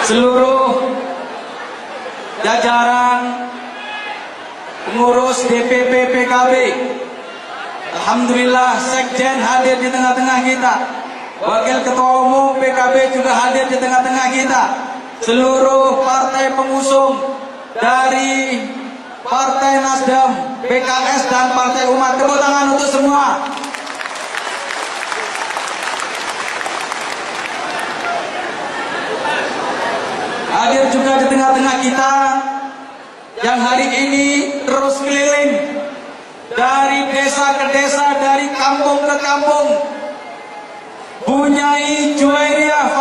seluruh jajaran pengurus DPP PKB. Alhamdulillah Sekjen hadir di tengah-tengah kita, Wakil Ketua Umum PKB juga hadir di tengah-tengah kita, seluruh partai pengusung dari Partai Nasdem, PKS dan Partai Umat. Tepuk tangan untuk semua. Hadir juga di tengah-tengah kita yang hari ini terus keliling dari desa ke desa, dari kampung ke kampung. Bu Nyai Juwairiyah